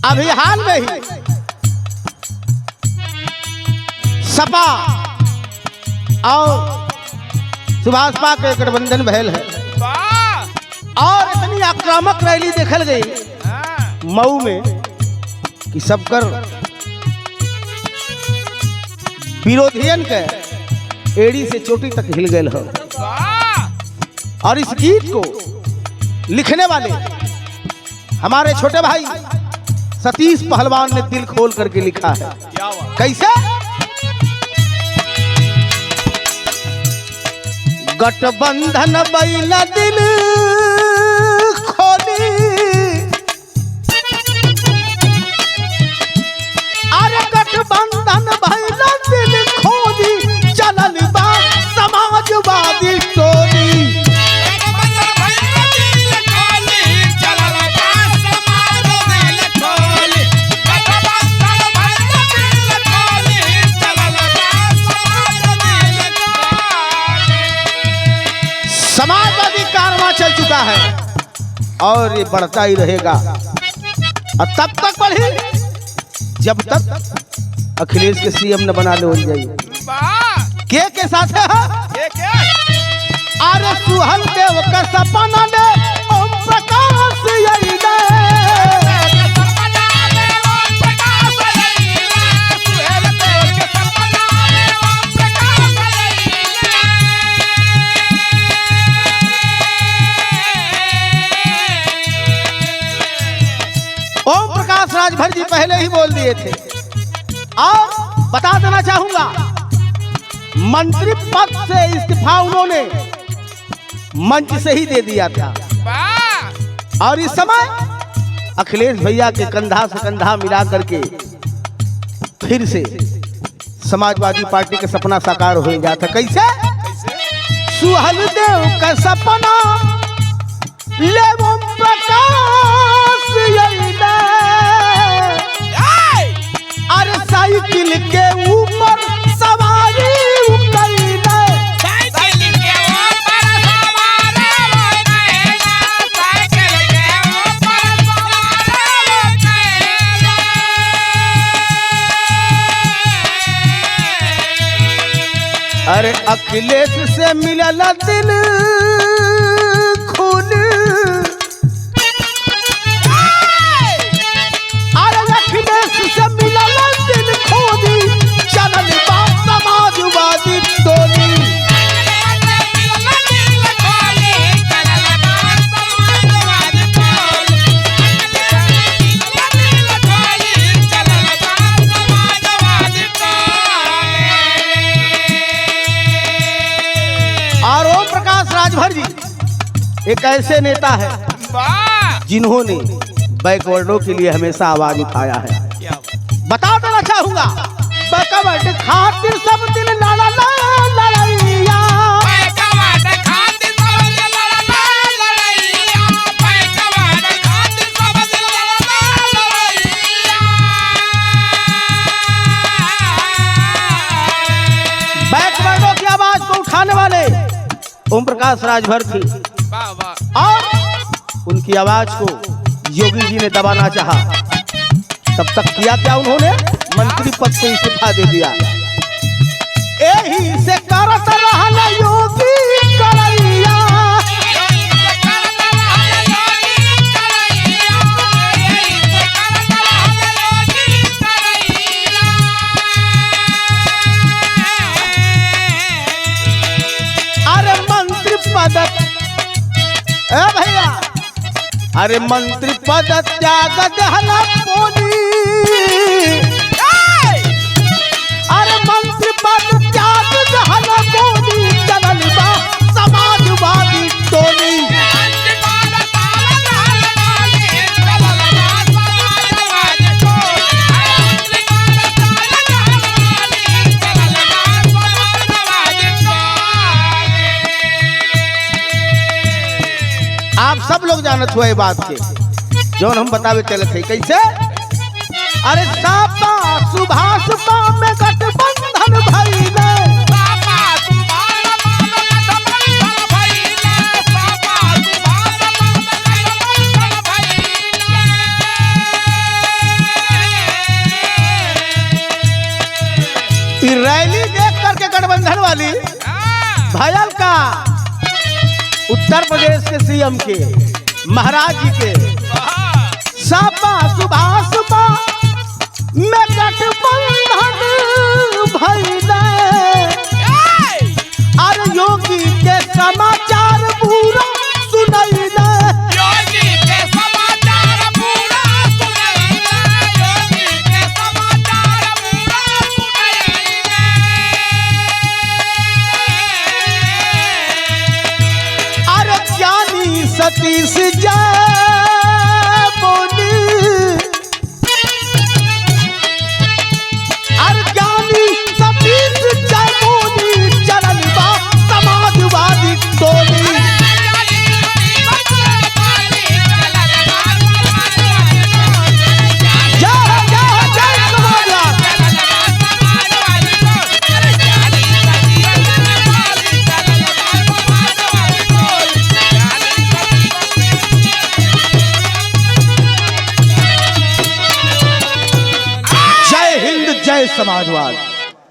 अभी हाल में ही सपा और सुभाषपा के गठबंधन भयल है और इतनी आक्रामक रैली देखल गई मऊ में कि सबकर विरोधियन के एड़ी से चोटी तक हिल गए हो। और इस गीत को लिखने वाले हमारे छोटे भाई सतीश पहलवान ने दिल खोल करके लिखा है। कैसे? गठबंधन बैला दिल खोली, अरे गठबंधन बैला दिल खोली, चलल बा समाजवादी टोली। समाजवादी कारवां चल चुका है और ये बढ़ता ही रहेगा और तब तक बढ़ी जब तक अखिलेश के सीएम न बना ले जाइए। के साथ है? अरे सुहल देव का सपना ने ओम प्रकाश यही ने। ओम प्रकाश राजभर जी पहले ही बोल दिए थे और बता देना चाहूंगा मंत्री पद से इस्तीफा उन्होंने मंच से ही दे दिया था और इस समय अखिलेश भैया के कंधा से कंधा मिला करके फिर से समाजवादी पार्टी का सपना साकार हो जाता। कैसे? सुहल देव का सपना ले ओम प्रकाश यही ने। अरे साइकिल के ऊपर सवारी उतरी ने। अरे अखिलेश से मिलल दिल खून, अरे अखिलेश से मिलल दिल खून, चलल बा समाजवादी टोली। और ओम प्रकाश राजभर जी एक ऐसे नेता है जिन्होंने बैकवर्डों के लिए हमेशा आवाज उठाया है। बता देना चाहूंगा बैकवर्ड खातिर सब दिन लड़ा लड़ैया। बैकवर्डों की आवाज को उठाने वाले ओम प्रकाश राजभर थे और उनकी आवाज को योगी जी ने दबाना चाहा। तब तक किया क्या उन्होंने? मंत्री पद से इस्तीफा दे दिया। यही से करत रहल योगी करैया। अरे मंत्री पद भैया, अरे मंत्री पद त्याग दहला पोनी। अरे मंत्री पद त्याग दहला पोनी, चलल बा समाजवादी टोली। आप सब लोग जानत हुए बात के जो हम बतावे चले थे। कैसे? अरे सापा सुभाष में गठबंधन भइले। बोली भयल का उत्तर प्रदेश के सीएम के महाराज जी के सपा सुभाष में गठबंधन भइले अरे योगी के समाचार पूरा सुनैले योगी के समाचार पूरा सुनैले योगी के समाचार पूरा सुनैले अरे ज्ञानी सतीश जय बोली अरे ज्ञानी सतीश जय बोली चलन बा समाजवादी टोली जय समाजवाद जय हिंद जय समाजवाद।